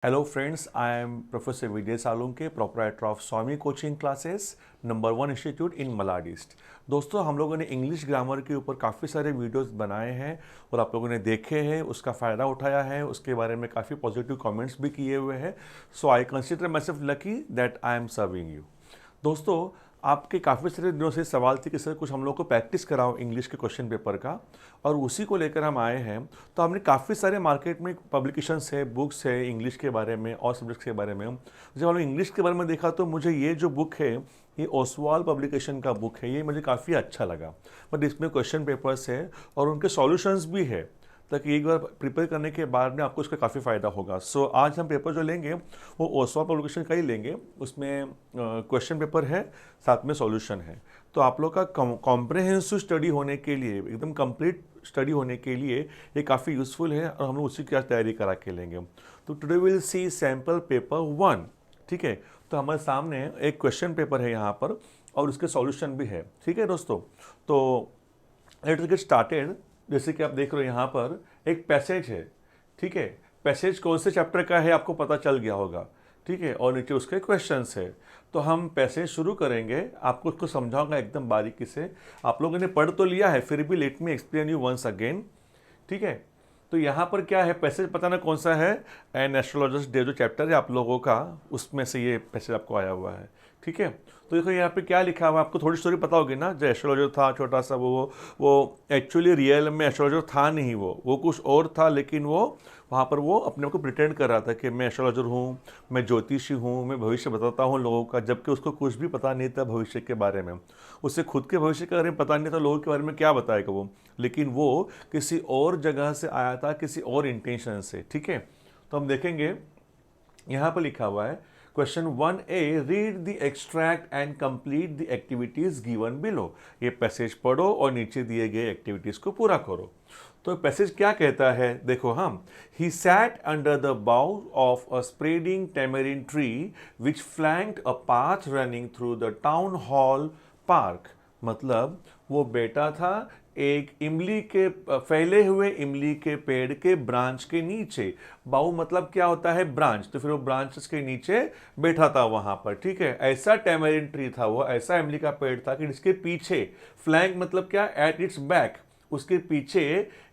Hello friends, I am Professor Vijay Salunke, proprietor of Swami Coaching Classes, number 1 institute in मलाडिस्ट। दोस्तों, हम लोगों ने इंग्लिश ग्रामर के ऊपर काफ़ी सारे वीडियोस बनाए हैं और आप लोगों ने देखे हैं, उसका फ़ायदा उठाया है, उसके बारे में काफ़ी पॉजिटिव कमेंट्स भी किए हुए हैं। So I consider myself lucky that I am serving you. दोस्तों, आपके काफ़ी सारे दिनों से सवाल थे कि सर कुछ हम लोग को प्रैक्टिस कराओ इंग्लिश के क्वेश्चन पेपर का, और उसी को लेकर हम आए हैं। तो हमने काफ़ी सारे मार्केट में पब्लिकेशंस है, बुक्स है इंग्लिश के बारे में और सब्जेक्ट्स के बारे में। जब हमने इंग्लिश के बारे में देखा तो मुझे ये जो बुक है, ये ओसवाल पब्लिकेशन का बुक है, ये मुझे काफ़ी अच्छा लगा। बट इसमें क्वेश्चन पेपर्स है और उनके सॉल्यूशंस भी है, ताकि एक बार प्रिपेयर करने के बाद में आपको इसका काफ़ी फ़ायदा होगा। सो आज हम पेपर जो लेंगे वो ओसवाल पब्लिकेशन का ही लेंगे। उसमें क्वेश्चन पेपर है, साथ में सॉल्यूशन है। तो आप लोग का कॉम्प्रहेंसिव स्टडी होने के लिए, एकदम कंप्लीट स्टडी होने के लिए ये काफ़ी यूज़फुल है और हम लोग उसी की आज तैयारी करा के लेंगे। तो today will see sample paper 1। ठीक है, तो हमारे सामने एक क्वेश्चन पेपर है यहाँ पर और उसके सॉल्यूशन भी है। ठीक है दोस्तों, तो लेट्स गेट स्टार्टेड। जैसे कि आप देख रहे हो यहाँ पर एक पैसेज है। ठीक है, पैसेज कौन से चैप्टर का है आपको पता चल गया होगा। ठीक है, और नीचे उसके क्वेश्चंस है। तो हम पैसेज शुरू करेंगे, आपको उसको समझाऊंगा एकदम बारीकी से। आप लोगों ने पढ़ तो लिया है, फिर भी let me explain you once again. ठीक है, तो यहाँ पर क्या है, पैसेज पता ना कौन सा है। एन एस्ट्रोलॉजर्स डे जो चैप्टर है आप लोगों का, उसमें से ये पैसेज आपको आया हुआ है। ठीक है, तो देखो यहाँ पे क्या लिखा हुआ है, आपको थोड़ी स्टोरी पता होगी ना। जो एस्ट्रोलॉजर था छोटा सा, वो एक्चुअली रियल में एस्ट्रोलॉजर था नहीं, वो कुछ और था। लेकिन वो वहाँ पर वो अपने को प्रिटेंड कर रहा था कि मैं एस्ट्रोलॉजर हूँ, मैं ज्योतिषी हूँ, मैं भविष्य बताता हूँ लोगों का, जबकि उसको कुछ भी पता नहीं था भविष्य के बारे में। उसे खुद के भविष्य के बारे में पता नहीं था, लोगों के बारे में क्या बताएगा वो। लेकिन वो किसी और जगह से आया था, किसी और इंटेंशन से। ठीक है, तो हम देखेंगे यहाँ पर लिखा हुआ है question 1A, read the extract and complete the activities given below. ये पैसेज पढ़ो और नीचे दिए गए एक्टिविटीज को पूरा करो। तो पैसेज क्या कहता है, देखो। हम ही सैट अंडर द बाउ of a spreading tamarind tree which flanked a path running through the town hall park. मतलब वो बैठा था एक इमली के फैले हुए इमली के पेड़ के ब्रांच के नीचे। बाउ मतलब क्या होता है, ब्रांच। तो फिर वो ब्रांचेस के नीचे बैठा था वहां पर। ठीक है, ऐसा टेमरिन ट्री था वो, ऐसा इमली का पेड़ था कि जिसके पीछे, फ्लैंक मतलब क्या, एट इट्स बैक, उसके पीछे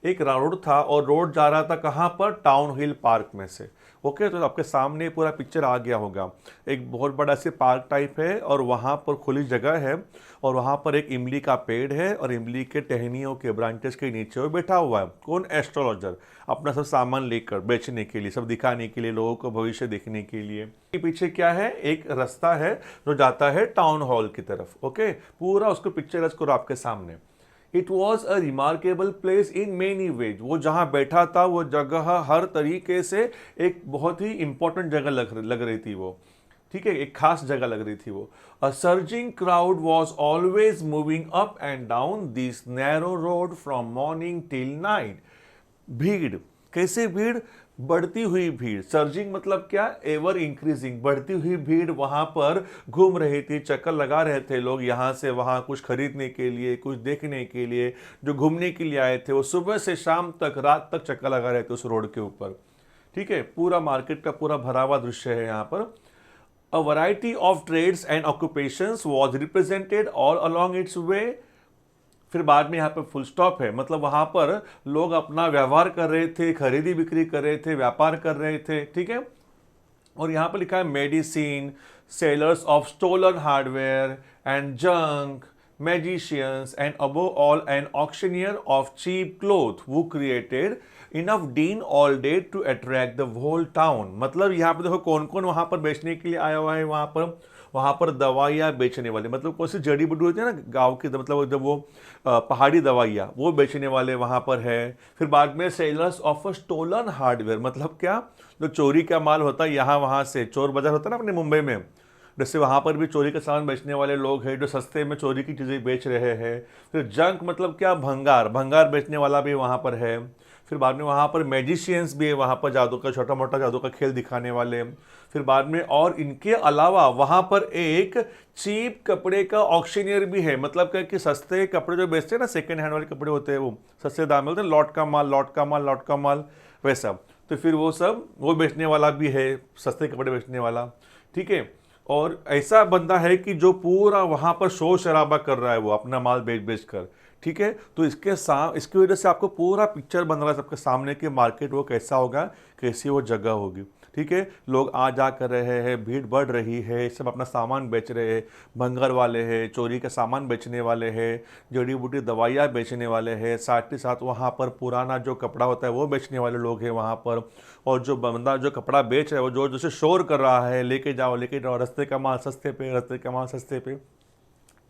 एक रोड था और रोड जा रहा था कहाँ पर, टाउन हिल पार्क में से। ओके, तो आपके सामने पूरा पिक्चर आ गया होगा। एक बहुत बड़ा से पार्क टाइप है और वहाँ पर खुली जगह है और वहाँ पर एक इमली का पेड़ है और इमली के टहनियों के ब्रांचेस के नीचे वो बैठा हुआ है। कौन, एस्ट्रोलॉजर, अपना सब सामान लेकर बेचने के लिए, सब दिखाने के लिए, लोगों को भविष्य देखने के लिए। पीछे क्या है, एक रास्ता है जो जाता है टाउन हॉल की तरफ। ओके, पूरा उसको पिक्चराइज करो आपके सामने। It was a remarkable place in many ways. वो जहाँ बैठा था वो जगह हर तरीके से एक बहुत ही इंपॉर्टेंट जगह लग रही थी वो। ठीक है, एक खास जगह लग रही थी वो। A surging crowd was always moving up and down this narrow road from morning till night. भीड़, कैसे भीड़, बढ़ती हुई भीड़। सर्जिंग मतलब क्या, एवर इंक्रीजिंग, बढ़ती हुई भीड़ वहां पर घूम रही थी, चक्कर लगा रहे थे लोग यहाँ से वहां, कुछ खरीदने के लिए, कुछ देखने के लिए। जो घूमने के लिए आए थे वो सुबह से शाम तक, रात तक चक्कर लगा रहे थे उस रोड के ऊपर। ठीक है, पूरा मार्केट का पूरा भरा हुआ दृश्य है यहाँ पर। A variety of trades and occupations was represented all along its way। फिर बाद में यहाँ पे फुल स्टॉप है, मतलब वहां पर लोग अपना व्यवहार कर रहे थे, खरीदी बिक्री कर रहे थे, व्यापार कर रहे थे। ठीक है, और यहाँ पर लिखा है medicine, sellers of stolen hardware and junk, magicians, and above all an auctioneer of cheap cloth who created enough din all day to attract the whole town। मतलब यहाँ पे देखो कौन कौन वहां पर बेचने के लिए आया हुआ है। वहां पर दवाइयाँ बेचने वाले, मतलब कौन सी जड़ी बूटी होती है ना गांव की, मतलब जब वो पहाड़ी दवाइयाँ वो बेचने वाले वहां पर है। फिर बाद में sellers of a stolen hardware, मतलब क्या, जो चोरी का माल होता है यहाँ वहां से, चोर बाजार होता है ना अपने मुंबई में, जैसे वहाँ पर भी चोरी का सामान बेचने वाले लोग हैं जो सस्ते में चोरी की चीज़ें बेच रहे हैं। फिर जंक मतलब क्या, भंगार, भंगार बेचने वाला भी वहाँ पर है। फिर बाद में वहाँ पर मैजिशियंस भी है, वहाँ पर जादू का, छोटा मोटा जादू का खेल दिखाने वाले। फिर बाद में, और इनके अलावा वहाँ पर एक चीप कपड़े का ऑक्शनियर भी है। मतलब क्या कि सस्ते कपड़े जो बेचते हैं ना, सेकेंड हैंड वाले कपड़े होते हैं वो, सस्ते दाम में होते हैं, लॉट का माल, लॉट का माल, लॉट का माल, वैसा। तो फिर वो सब वो बेचने वाला भी है, सस्ते कपड़े बेचने वाला, ठीक है। और ऐसा बंदा है कि जो पूरा वहाँ पर शोर शराबा कर रहा है वो अपना माल बेच बेच कर, ठीक है। तो इसकी वजह से आपको पूरा पिक्चर बन रहा है सबके सामने कि मार्केट वो कैसा होगा, कैसी वो जगह होगी, ठीक है। लोग आ जा कर रहे हैं, भीड़ बढ़ रही है, सब अपना सामान बेच रहे हैं, भंगार वाले हैं, चोरी का सामान बेचने वाले हैं, जड़ी बूटी दवाइयाँ बेचने वाले हैं, साथ ही साथ वहाँ पर पुराना जो कपड़ा होता है वो बेचने वाले लोग हैं वहाँ पर। और जो बंदा जो कपड़ा बेच रहा है वो जो जैसे शोर कर रहा है, लेके जाओ रास्ते का माल सस्ते पे, रास्ते का माल सस्ते पे,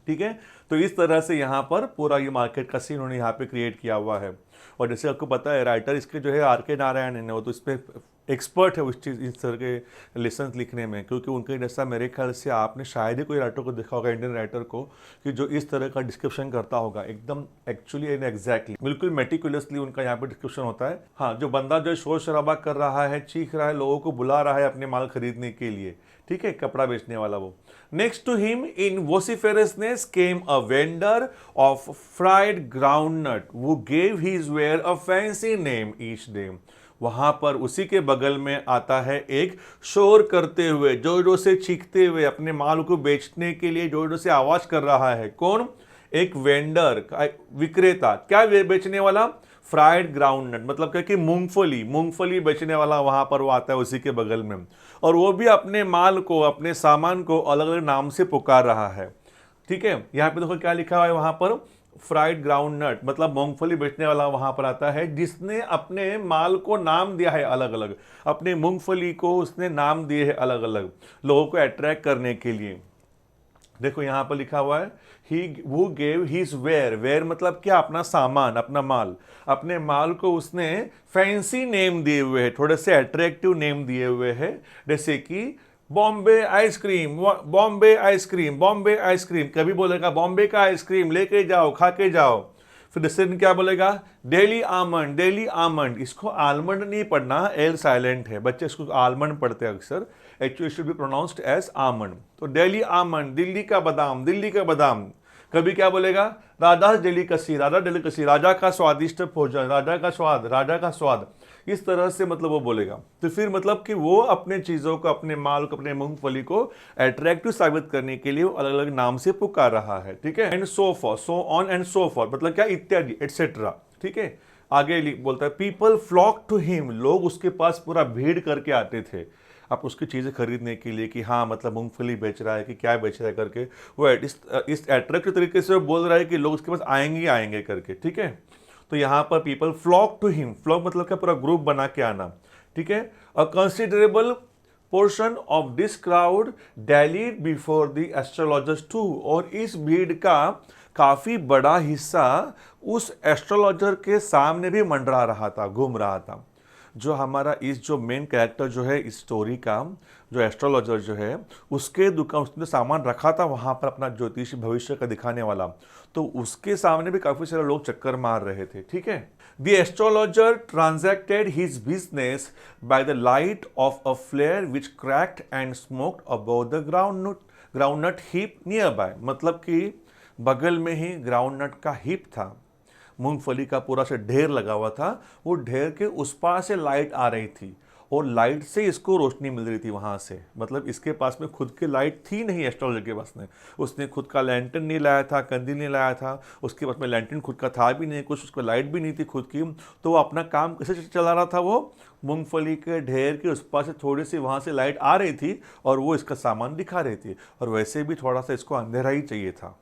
ठीक है। तो इस तरह से यहाँ पर पूरा ये मार्केट का सीन उन्होंने यहाँ पे क्रिएट किया हुआ है। और जैसे आपको पता है राइटर इसके जो है R.K. नारायण है, वो तो इस पर एक्सपर्ट है उस चीज़ इस तरह के लेसन्स लिखने में, क्योंकि उनके जैसा मेरे ख्याल से आपने शायद ही कोई राइटर को देखा होगा, इंडियन राइटर को, कि जो इस तरह का डिस्क्रिप्शन करता होगा एकदम एक्चुअली एंड एग्जैक्टली, बिल्कुल मेटिकुलसली उनका यहाँ पे डिस्क्रिप्शन होता है। हाँ, जो बंदा जो शोर शराबा कर रहा है, चीख रहा है, लोगों को बुला रहा है अपने माल खरीदने के लिए, ठीक है, कपड़ा बेचने वाला वो। Next to him in vociferousness came a vendor of fried groundnut who gave his ware a fancy name each day. वहां पर उसी के बगल में आता है एक शोर करते हुए, जोर जोर से चीखते हुए, अपने माल को बेचने के लिए जोर जोर से आवाज कर रहा है। कौन? एक वेंडर, विक्रेता। क्या बेचने वाला? फ्राइड ग्राउंडनट, मतलब क्या कि मूंगफली बेचने वाला वहां पर वो आता है उसी के बगल में। और वो भी अपने माल को, अपने सामान को अलग अलग नाम से पुकार रहा है, ठीक है। यहाँ पे देखो क्या लिखा हुआ है वहां पर, फ्राइड ग्राउंडनट, मतलब मूंगफली बेचने वाला वहां पर आता है जिसने अपने माल को नाम दिया है अलग अलग, अपने मूंगफली को उसने नाम दिए हैं अलग अलग लोगों को अट्रैक्ट करने के लिए। देखो यहां पर लिखा हुआ है ही वो गेव हिज वेयर मतलब क्या? अपना सामान, अपना माल, अपने माल को उसने फैंसी नेम दिए हुए हैं, थोड़े से अट्रैक्टिव नेम दिए हुए हैं, जैसे कि Bombay ice cream, Bombay ice cream, Bombay ice cream. कभी बोलेगा बॉम्बे का आइसक्रीम लेके जाओ, खा के जाओ। फिर दूसरे दिन क्या बोलेगा? Daily almond, daily almond. इसको आलमंड नहीं पढ़ना, एल साइलेंट है, बच्चे इसको आलमंड पढ़ते हैं अक्सर, actually should be pronounced as almond. तो डेली आमंड, दिल्ली का बादाम, दिल्ली का बादाम। कभी क्या बोलेगा? राजा डेलिकसी, राजा डेलिकसी, राजा का स्वादिष्ट भोजन, राजा का स्वाद, राजा का स्वाद। इस तरह से मतलब वो बोलेगा। तो फिर मतलब कि वो अपने चीजों को, अपने माल को, अपने मूंगफली को अट्रैक्टिव साबित करने के लिए वो अलग अलग नाम से पुकार रहा है, ठीक है। And so for, so on and so for, मतलब क्या? इत्यादि, एटसेट्रा, ठीक है। आगे बोलता है पीपल फ्लॉक टू हिम, लोग उसके पास पूरा भीड़ करके आते थे आप उसकी चीज़ें खरीदने के लिए, कि हाँ मतलब मूंगफली बेच रहा है कि क्या बेच रहा है करके। वो इस अट्रैक्टिव तरीके से वो बोल रहा है कि लोग उसके पास आएंगे ही आएंगे करके, ठीक है। तो यहाँ पर people flock to him, flock मतलब क्या? पूरा ग्रुप बना के आना, ठीक है। A considerable portion of this crowd dallied before the astrologers too, और इस भीड़ का काफ़ी बड़ा हिस्सा उस एस्ट्रोलॉजर के सामने भी मंडरा रहा था, घूम रहा था। जो हमारा इस जो मेन कैरेक्टर जो है इस स्टोरी का, जो एस्ट्रोलॉजर जो है, उसके दुकान, उसने सामान रखा था वहाँ पर अपना ज्योतिष भविष्य का दिखाने वाला, तो उसके सामने भी काफ़ी सारे लोग चक्कर मार रहे थे, ठीक है। The astrologer transacted his business by the light of a flare which cracked and smoked about the groundnut heap near by, मतलब कि बगल में ही ग्राउंडनट का हीप था, मूंगफली का पूरा से ढेर लगा हुआ था, वो ढेर के उस पार से लाइट आ रही थी और लाइट से इसको रोशनी मिल रही थी वहां से। मतलब इसके पास में खुद की लाइट थी नहीं एस्ट्रोलॉजर के पास में, उसने खुद का लैंटर्न नहीं लाया था, कंदील नहीं लाया था, उसके पास में लैंटर्न खुद का था भी नहीं कुछ, उसको लाइट भी नहीं थी खुद की। तो वो अपना काम कैसे चला रहा था? वो मूंगफली के ढेर के उस पार से थोड़ी सी वहाँ से लाइट आ रही थी और वो इसका सामान दिखा रही थी। और वैसे भी थोड़ा सा इसको अंधेरा ही चाहिए था,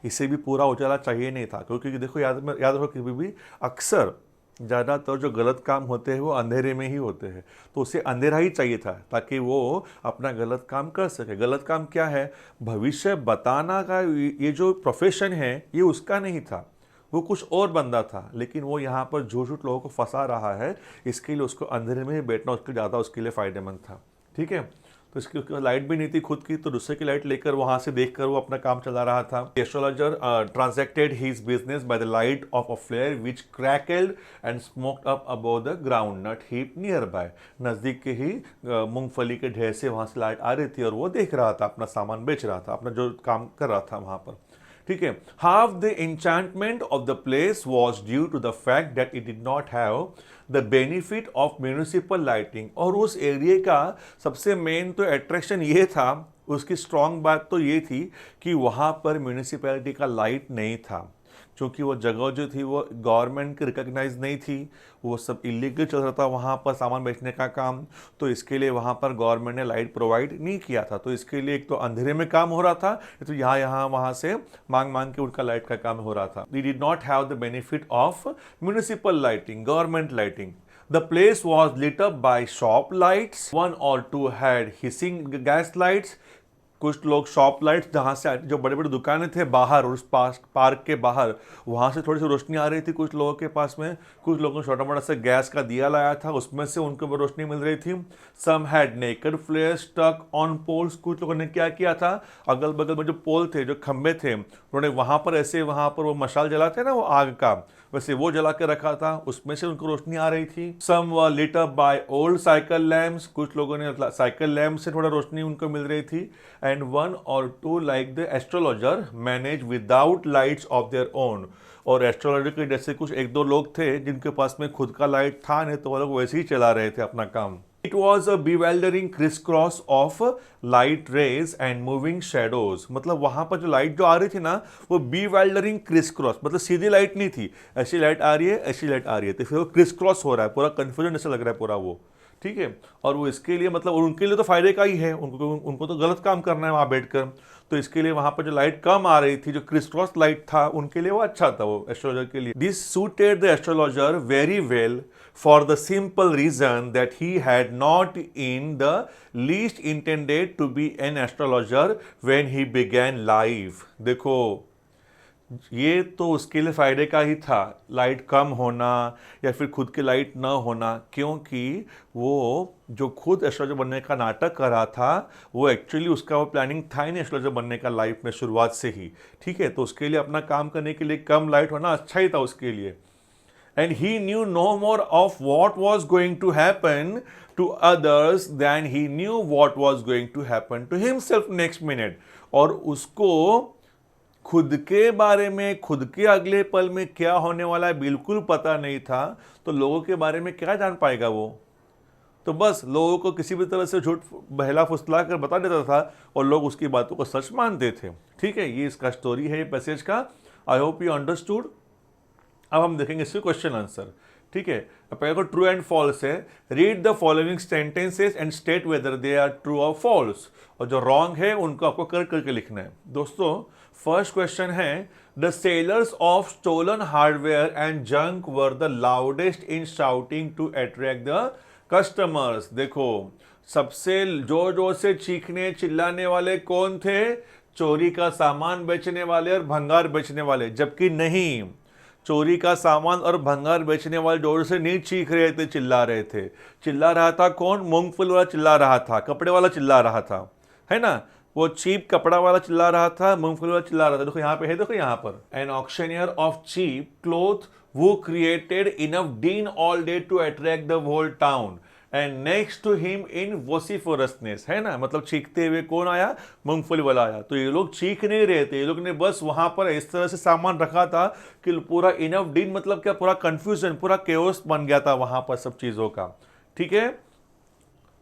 इसे भी पूरा उजाला चाहिए नहीं था, क्योंकि देखो याद रखो कभी भी अक्सर ज़्यादातर जो गलत काम होते हैं वो अंधेरे में ही होते हैं, तो उसे अंधेरा ही चाहिए था ताकि वो अपना गलत काम कर सके। गलत काम क्या है? भविष्य बताना का ये जो प्रोफेशन है ये उसका नहीं था, वो कुछ और बंदा था, लेकिन वो यहाँ पर झूठ झूठ लोगों को फंसा रहा है, इसके लिए उसको अंधेरे में ही बैठना उसके ज़्यादा उसके लिए फ़ायदेमंद था, ठीक है। तो इसकी लाइट भी नहीं थी खुद की, तो दूसरे की लाइट लेकर वहां से देखकर वो अपना काम चला रहा था। Astrologer transacted his business by the light of a flare which crackled and smoked up above the groundnut heap nearby, नज़दीक के ही मूंगफली के ढेर से वहां से लाइट आ रही थी और वो देख रहा था, अपना सामान बेच रहा था, अपना जो काम कर रहा था वहां पर, ठीक है। Half the enchantment of the place was due to the fact that it did not have the benefit of municipal lighting। और उस एरिया का सबसे मेन तो अट्रैक्शन ये था, उसकी स्ट्रॉन्ग बात तो ये थी कि वहाँ पर म्यूनिसिपैलिटी का लाइट नहीं था, क्योंकि वो जगह जो थी वो गवर्नमेंट की रिकॉग्नाइज नहीं थी, वो सब इलीगल चल रहा था वहाँ पर सामान बेचने का काम। तो इसके लिए वहाँ पर गवर्नमेंट ने लाइट प्रोवाइड नहीं किया था, तो इसके लिए एक तो अंधेरे में काम हो रहा था, तो यहाँ वहाँ से मांग मांग के उनका लाइट का काम हो रहा था। We did not have the benefit of municipal lighting, government lighting. The place was lit up by shop lights. One or two had hissing gas lights. कुछ लोग शॉप लाइट्स, जहाँ से जो बड़े बड़े दुकानें थे बाहर और उस पार्क के बाहर, वहाँ से थोड़ी सी रोशनी आ रही थी कुछ लोगों के पास में। कुछ लोगों ने छोटा मोटा सा गैस का दिया लाया था, उसमें से उनको रोशनी मिल रही थी। Some had naked flares stuck on poles. कुछ लोगों ने क्या किया था, अगल बगल में जो पोल थे, जो खंबे थे, उन्होंने वहाँ पर ऐसे, वहाँ पर वो मशाल जलाते ना वो आग का, वैसे वो जला के रखा था, उसमें से उनको रोशनी आ रही थी। Some were lit up by old cycle lamps. कुछ लोगों ने साइकिल लैम्प से थोड़ा रोशनी उनको मिल रही थी। And one or two like the astrologer manage without lights of their own. और एस्ट्रोलॉजर के जैसे कुछ एक दो लोग थे जिनके पास में खुद का लाइट था नहीं, तो वो लोग वैसे ही चला रहे थे अपना काम। It was a bewildering crisscross of light rays and moving shadows। मतलब वहां पर जो लाइट जो आ रही थी ना, वो bewildering crisscross, मतलब सीधी लाइट नहीं थी, ऐसी लाइट आ रही है, ऐसी लाइट आ रही है, तो फिर वो क्रिस हो रहा है, पूरा कंफ्यूजन ऐसा लग रहा है पूरा वो, ठीक है। और वो इसके लिए मतलब, और उनके लिए तो फायदे का ही है, उनको तो गलत काम करना है वहां बैठकर, तो इसके लिए वहां पर जो लाइट कम आ रही थी, जो क्रिस लाइट था, उनके लिए वो अच्छा था वो एस्ट्रोलॉजर के लिए। This suited the astrologer very well for the simple reason that he had not in the least intended to be an astrologer when he began life. देखो, ये तो उसके लिए फ़ायदे का ही था, लाइट कम होना या फिर खुद की लाइट ना होना, क्योंकि वो जो खुद एस्ट्रोलॉजर बनने का नाटक कर रहा था, वो एक्चुअली उसका वो प्लानिंग था ही नहीं एस्ट्रोलॉजर बनने का लाइफ में शुरुआत से ही, ठीक है। तो उसके लिए अपना काम करने के लिए कम लाइट होना अच्छा ही था उसके लिए। And he knew no more of what was going to happen to others than he knew what was going to happen to himself next minute. और उसको खुद के बारे में, खुद के अगले पल में क्या होने वाला है बिल्कुल पता नहीं था, तो लोगों के बारे में क्या जान पाएगा वो। तो बस लोगों को किसी भी तरह से झूठ बहला फुसला कर बता देता था और लोग उसकी बातों को सच मानते थे, ठीक है। ये इसका स्टोरी है, ये पैसेज का। I hope you understood. अब हम देखेंगे इसके क्वेश्चन आंसर, ठीक है। पहले को ट्रू एंड फॉल्स है। Read the following sentences and state whether they are true or false, और जो रॉन्ग है उनको आपको करेक्ट करके लिखना है। दोस्तों, फर्स्ट क्वेश्चन है, the sellers of stolen hardware and junk were the loudest in shouting to attract the customers. देखो, सबसे जोर जोर से चीखने चिल्लाने वाले कौन थे? चोरी का सामान बेचने वाले और भंगार बेचने वाले। जबकि नहीं, चोरी का सामान और भंगार बेचने वाले जोर से नहीं चीख रहे थे, चिल्ला रहे थे। चिल्ला रहा था कौन? मूंगफली वाला चिल्ला रहा था, कपड़े वाला चिल्ला रहा था, है ना। वो चीप कपड़ा वाला चिल्ला रहा था, मूंगफली वाला चिल्ला रहा था। देखो यहाँ पे है, देखो यहाँ पर, an auctioneer of cheap cloth who created enough din all day to attract the whole town and next to him in vociferousness, है ना। मतलब चीखते हुए कौन आया? मूंगफली वाला आया। तो ये लोग चीख नहीं रहे थे, ये लोग ने बस वहां पर इस तरह से सामान रखा था कि पूरा इनफ डीन मतलब क्या, पूरा कंफ्यूजन, पूरा केओस बन गया था वहां पर सब चीजों का, ठीक है।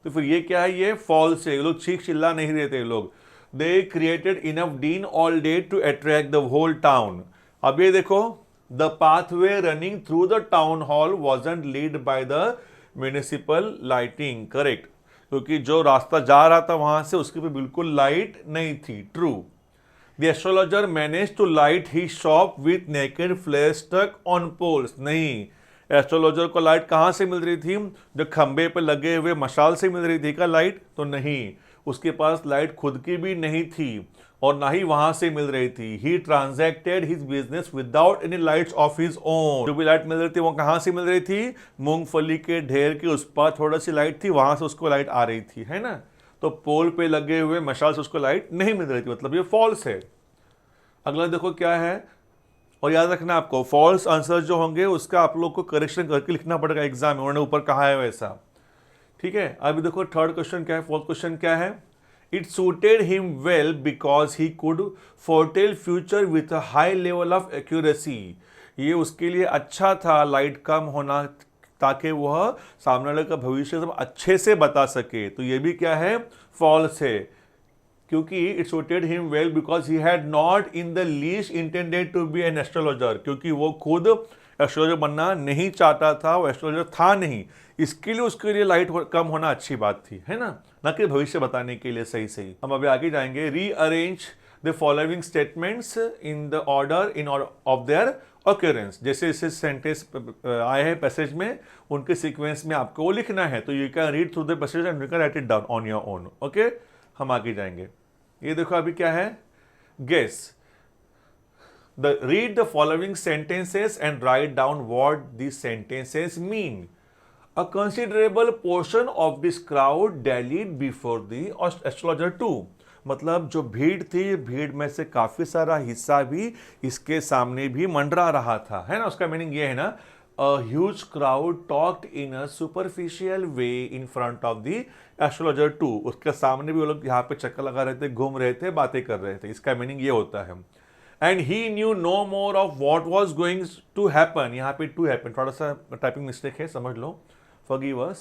तो फिर ये क्या है? ये फॉल्स है। ये लोग चीख चिल्ला नहीं रहे थे लोग। They created enough din all day to attract the whole town. अब ये देखो, the pathway running through the town hall wasn't lit by the municipal lighting. Correct, क्योंकि जो रास्ता जा रहा था वहां से उसके पे बिल्कुल लाइट नहीं थी। True. The astrologer manage to light his shop with naked flare stuck on poles. नहीं, एस्ट्रोलॉजर को लाइट कहाँ से मिल रही थी? जो खंबे पे लगे हुए मशाल से मिल रही थी क्या लाइट? तो नहीं, उसके पास लाइट खुद की भी नहीं थी और ना ही वहां से मिल रही थी। He transacted his business without any lights of his own. जो भी लाइट मिल रही थी वो कहां से मिल रही थी? मूंगफली के ढेर के उस पर थोड़ा सी लाइट थी, वहां से उसको लाइट आ रही थी, है ना। तो पोल पे लगे हुए मशाल से उसको लाइट नहीं मिल रही थी, मतलब ये फॉल्स है। अगला देखो क्या है, और याद रखना आपको, फॉल्स आंसर जो होंगे उसका आप लोग को करेक्शन करके लिखना पड़ेगा एग्जाम में, उन्होंने ऊपर कहा है वैसा, ठीक है। अभी देखो थर्ड क्वेश्चन क्या है, फोर्थ क्वेश्चन क्या है। It suited him well because he could foretell future with a high level of accuracy. ये उसके लिए अच्छा था लाइट कम होना, ताकि वह सामने वाले का भविष्य सब अच्छे से बता सके। तो ये भी क्या है, फॉल्स है, क्योंकि it suited him well because he had not in the least intended to be an astrologer, क्योंकि वो खुद एस्ट्रोलॉजर बनना नहीं चाहता था, वो एस्ट्रोलॉजर था नहीं, इसके लिए उसके लिए लाइट कम होना अच्छी बात थी, है ना कि भविष्य बताने के लिए सही। हम अभी आगे जाएंगे। Rearrange the following statements in the order in of their occurrence. जैसे जैसे सेंटेंस आए हैं पैसेज में, उनके सीक्वेंस में आपको वो लिखना है। तो you can read through the passage and you can write it down on your own. Okay, हम आगे जाएंगे। ये देखो अभी क्या है, guess read the following sentences and write down what these sentences mean. A considerable portion of this crowd dallied before the astrologer too. मतलब जो भीड़ थी, भीड़ में से काफी सारा हिस्सा भी इसके सामने भी मंडरा रहा था, है ना। उसका मीनिंग ये है ना, a huge crowd talked in a superficial way in front of the astrologer too. उसके सामने भी वो लोग यहाँ पे चक्कर लगा रहे थे, घूम रहे थे, बातें कर रहे थे। इसका मीनिंग ये होता है। And he knew no more of what was going to happen. यहाँ पे to happen थोड़ा सा टाइपिंग मिस्टेक है, समझ लो, forgive us.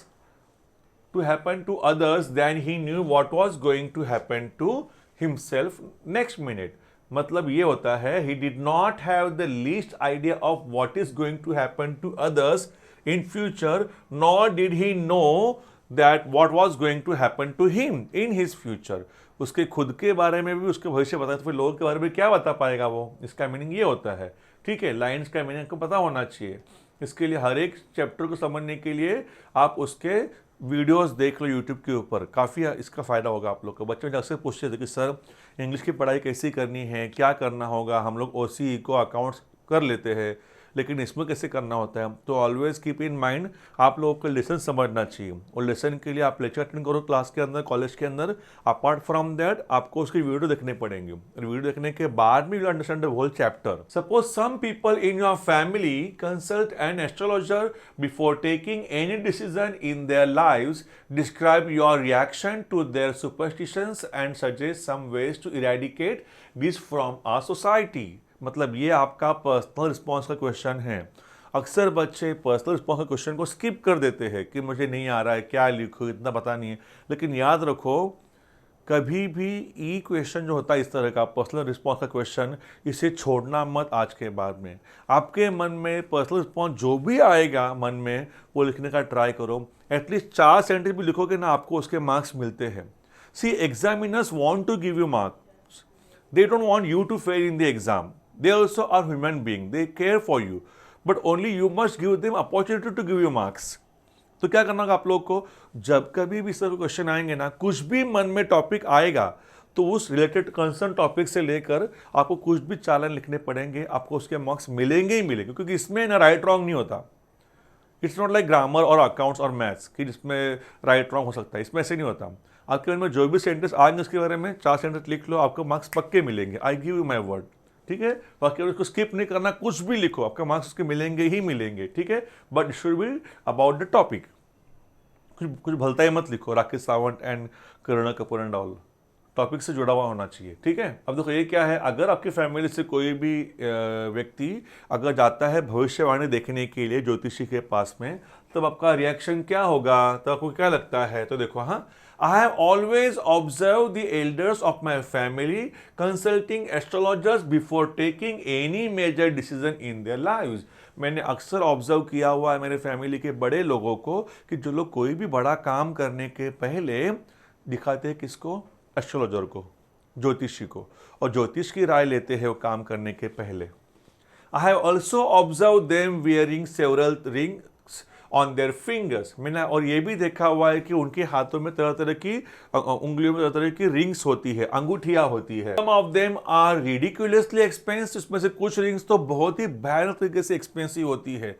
To happen to others than he knew what was going to happen to himself next minute. मतलब ये होता है, he did not have the least idea of what is going to happen to others in future, nor did he know that what was going to happen to him in his future. उसके खुद के बारे में भी उसके भविष्य बताए तो फिर लोगों के बारे में क्या बता पाएगा वो। इसका मीनिंग ये होता है, ठीक है। लाइन्स का मीनिंग आपको पता होना चाहिए। इसके लिए हर एक चैप्टर को समझने के लिए आप उसके वीडियोस देख लो यूट्यूब के ऊपर, काफ़ी इसका फ़ायदा होगा आप लोग को। बच्चे मुझे अक्सर पूछते थे कि सर इंग्लिश की पढ़ाई कैसी करनी है, क्या करना होगा। हम लोग OCE को अकाउंट्स कर लेते हैं, लेकिन इसमें कैसे करना होता है। तो ऑलवेज कीप इन माइंड, आप लोगों को लेसन समझना चाहिए, और लेसन के लिए आप लेक्चर अटेंड करो क्लास के अंदर, कॉलेज के अंदर। अपार्ट फ्रॉम दैट आपको उसकी वीडियो देखने पड़ेंगे, और वीडियो देखने के बाद में you understand the whole chapter. Suppose some people in your family consult an astrologer before taking any decision in their lives, describe your reaction to their superstitions and suggest some ways to eradicate this from our society. मतलब ये आपका personal response का question है। अक्सर बच्चे personal response के question को skip कर देते हैं कि मुझे नहीं आ रहा है, क्या लिखूँ, इतना पता नहीं है। लेकिन याद रखो, कभी भी ई क्वेश्चन जो होता है इस तरह का पर्सनल रिस्पॉन्स का क्वेश्चन, इसे छोड़ना मत। आज के बाद में आपके मन में पर्सनल रिस्पॉन्स जो भी आएगा मन में, वो लिखने का ट्राई करो। एटलीस्ट 4 सेंटेंस भी लिखोगे ना, आपको उसके मार्क्स मिलते हैं। See, examiners want to give you marks, they don't want you to fail in the exam. They also are human being. They care for you, but only you must give them opportunity to give you marks. तो क्या करना होगा आप लोग को, जब कभी भी इस तरह के क्वेश्चन आएंगे ना, कुछ भी मन में टॉपिक आएगा, तो उस रिलेटेड कंसर्न टॉपिक से लेकर आपको कुछ भी चालन लिखने पड़ेंगे, आपको उसके मार्क्स मिलेंगे ही मिलेंगे, क्योंकि इसमें ना राइट रॉन्ग नहीं होता। इट्स नॉट लाइक ग्रामर और अकाउंट्स और मैथ्स कि जिसमें राइट रॉन्ग हो सकता है, इसमें ऐसे नहीं होता। आपके मन में जो भी सेंटेंस आएंगे उसके बारे में 4 सेंटेंस लिख लो, आपको मार्क्स पक्के मिलेंगे। I give you my word, ठीक है। बाकी उसको स्किप नहीं करना, कुछ भी लिखो, आपका मार्क्स उसके मिलेंगे ही मिलेंगे, ठीक है। But it should be about the topic, कुछ भलता ही मत लिखो, Rakesh Sawant and Karuna Kapoor and all, topic से जुड़ा हुआ होना चाहिए, ठीक है। अब देखो ये क्या है, अगर आपकी फैमिली से कोई भी व्यक्ति अगर जाता है भविष्यवाणी देखने के लिए ज्योतिषी के पास में, तब आपका रिएक्शन क्या होगा, तो आपको क्या लगता है। तो देखो, हाँ, I have always observed the elders of my family consulting astrologers before taking any major decision in their lives. मैंने अक्सर ऑब्जर्व किया हुआ है मेरे फैमिली के बड़े लोगों को कि जो लोग कोई भी बड़ा काम करने के पहले दिखाते हैं किसको, एस्ट्रोलॉजर को, ज्योतिषी को, और ज्योतिष की राय लेते हैं वो काम करने के पहले। I have also observed them wearing several rings on their fingers. मैंने और ये भी देखा हुआ है कि उनके हाथों में तरह तरह की उंगलियों में तरह तरह की रिंग्स होती है, अंगूठियां होती है। Some of them are ridiculously expensive, इसमें से कुछ रिंग्स तो बहुत ही भयानक तरीके से एक्सपेंसिव होती है।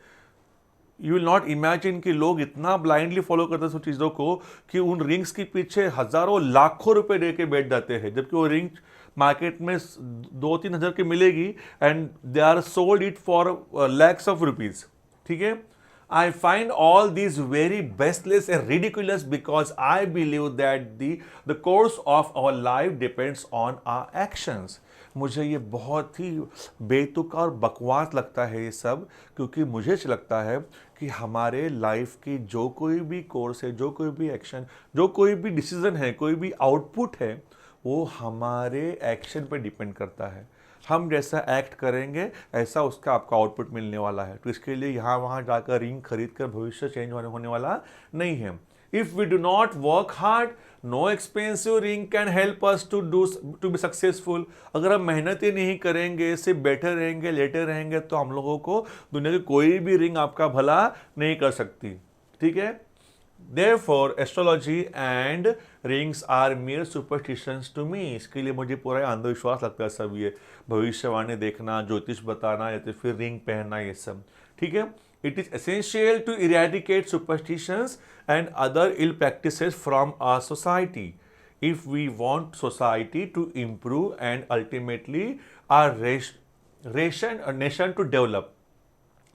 यू विल नॉट इमेजिन कि लोग इतना ब्लाइंडली फॉलो करते हैं सब चीज़ों को कि उन रिंग्स के पीछे हज़ारों लाखों रुपए दे के बैठ जाते हैं, जबकि वो रिंग मार्केट में 2-3 हज़ार की मिलेगी and they are sold it for lakhs of rupees, ठीक है। I find all these very baseless and ridiculous because I believe that the course of our life depends on our actions. मुझे ये बहुत ही बेतुका और बकवास लगता है ये सब, क्योंकि मुझे लगता है कि हमारे लाइफ की जो कोई भी कोर्स है, जो कोई भी एक्शन, जो कोई भी डिसीजन है, कोई भी आउटपुट है, वो हमारे एक्शन पे डिपेंड करता है। हम जैसा एक्ट करेंगे ऐसा उसका आपका आउटपुट मिलने वाला है। तो इसके लिए यहाँ वहाँ जाकर रिंग खरीद कर भविष्य चेंज होने वाला नहीं है। If we do not work hard, no expensive ring can help us to be successful. अगर हम मेहनत ही नहीं करेंगे, सिर्फ बैठे रहेंगे, लेटे रहेंगे, तो हम लोगों को दुनिया की कोई भी रिंग आपका भला नहीं कर सकती। ठीक है। Therefore, astrology and rings are mere superstitions to me. इसके लिए मुझे पूरा अंधविश्वास लगता है सब ये भविष्यवाणी देखना, ज्योतिष बताना या तो फिर रिंग पहनना, ये सब। ठीक है। It is essential to eradicate superstitions and other ill practices from our society if we want society to improve and ultimately our nation to develop.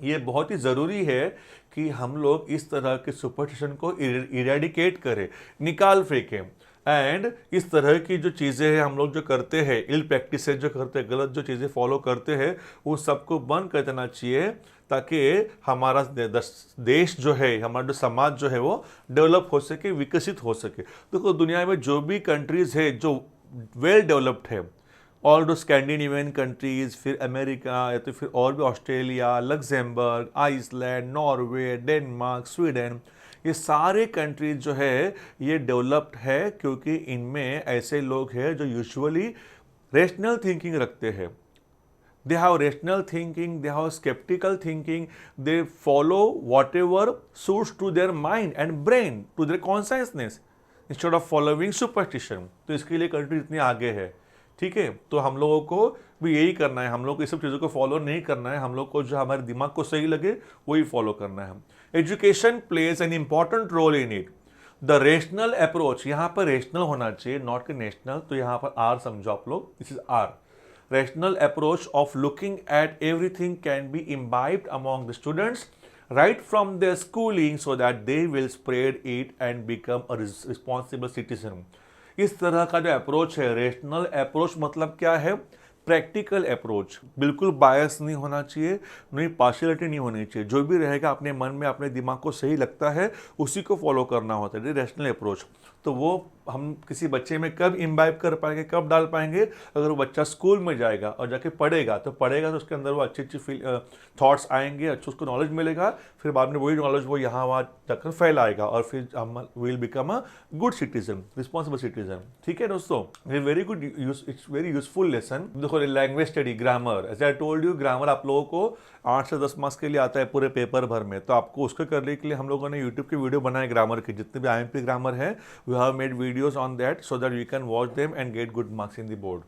ये बहुत ही ज़रूरी है कि हम लोग इस तरह के सुपरस्टिशन को इरेडिकेट करें, निकाल फेंकें। एंड इस तरह की जो चीज़ें हैं हम लोग जो करते हैं, इल प्रैक्टिसेस जो करते हैं, गलत जो चीज़ें फॉलो करते हैं, वो सबको बंद कर देना चाहिए, ताकि हमारा देश जो है, हमारा जो समाज जो है वो डेवलप हो सके, विकसित हो सके। देखो दुनिया में जो भी कंट्रीज़ है जो वेल डेवलप्ड है, ऑल दो स्कैंडिनेवियन कंट्रीज़, फिर अमेरिका या तो फिर और भी Australia, Luxembourg, Iceland, Norway, Denmark, Sweden, ये सारे कंट्रीज जो है ये डेवलप्ड है क्योंकि इनमें ऐसे लोग हैं जो यूजुअली रेशनल थिंकिंग रखते हैं। They have rational thinking, they have sceptical thinking, they follow whatever suits to their mind and brain, to their consciousness, instead of following superstition. तो इसके लिए कंट्री इतनी आगे है। ठीक है। तो हम लोगों को भी यही करना है, हम लोग को ये सब चीज़ों को फॉलो नहीं करना है, हम लोग को जो हमारे दिमाग को सही लगे वही फॉलो करना है। Education plays an important role in it. The rational approach, यहाँ पर रेशनल होना चाहिए, नॉट कि नेशनल। तो यहाँ पर आर समझो आप लोग, this is are. Rational approach of looking at everything can be imbibed among the students right from their schooling so that they will spread it and become a responsible citizen. इस तरह का जो approach है, rational approach मतलब क्या है? Practical approach. बिल्कुल बायस नहीं होना चाहिए, नहीं पार्शियलिटी नहीं होनी चाहिए। जो भी रहेगा अपने मन में, अपने दिमाग को सही लगता है उसी को फॉलो करना होता है, रेशनल अप्रोच। तो वो हम किसी बच्चे में कब इम्बाइब कर पाएंगे, कब डाल पाएंगे? अगर वो बच्चा स्कूल में जाएगा और जाके पढ़ेगा तो उसके अंदर वो अच्छी अच्छी थॉट्स आएंगे, अच्छा उसको नॉलेज मिलेगा, फिर बाद में वही नॉलेज वो यहाँ वहाँ जाकर फैलाएगा और फिर हम will become a good citizen, responsible citizen. ठीक है दोस्तों, ये very good, it's very useful lesson. देखो language study, grammar, as I told you, grammar आप लोगों को 8 से 10 मार्क्स के लिए आता है पूरे पेपर भर में। तो आपको उसको करने के लिए हम लोगों ने यूट्यूब के वीडियो बनाए ग्रामर के, जितने भी IMP ग्रामर है, we have made videos on that so that you can watch them and get good marks in the board.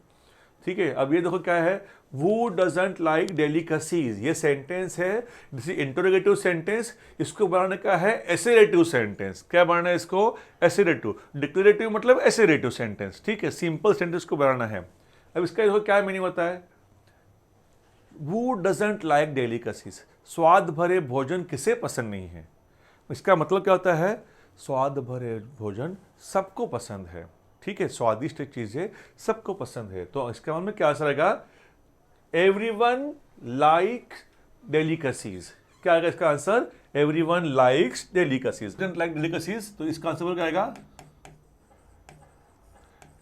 ठीक है। अब ये देखो क्या है, who doesn't like delicacies, ये सेंटेंस है, दिस इज इंटरोगेटिव सेंटेंस। इसको बनाने का है एसेरेटिव सेंटेंस। क्या बनाना है इसको? एसेरेटिव। डिक्लेरेटिव मतलब एसेरेटिव सेंटेंस। ठीक है, सिंपल सेंटेंस को बनाना है। अब इसका देखो क्या मीनिंग होता है, who doesn't like delicacies, स्वाद भरे भोजन किसे पसंद नहीं है? इसका मतलब क्या होता है, स्वाद भरे भोजन सबको पसंद है। ठीक है, स्वादिष्ट चीजें सबको पसंद है। तो इसका मतलब क्या असर आएगा, एवरीवन लाइक डेलिकेसीज। क्या आएगा इसका answer? Everyone likes delicacies. Don't like delicacies, तो इसका आंसर क्या आएगा?